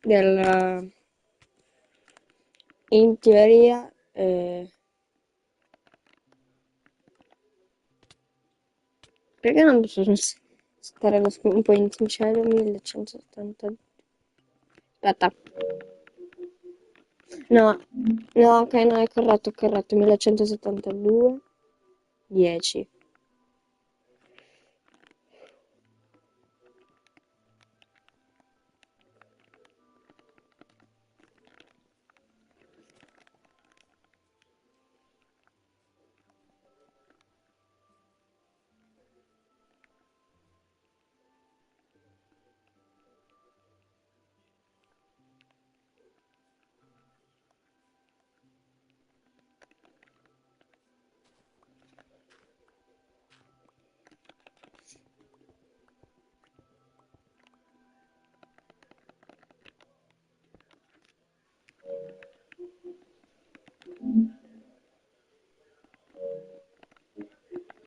del... In teoria... perché non posso stare un po' in sincero? 1170... Aspetta. No, no, ok, no, è corretto, 1172. 10.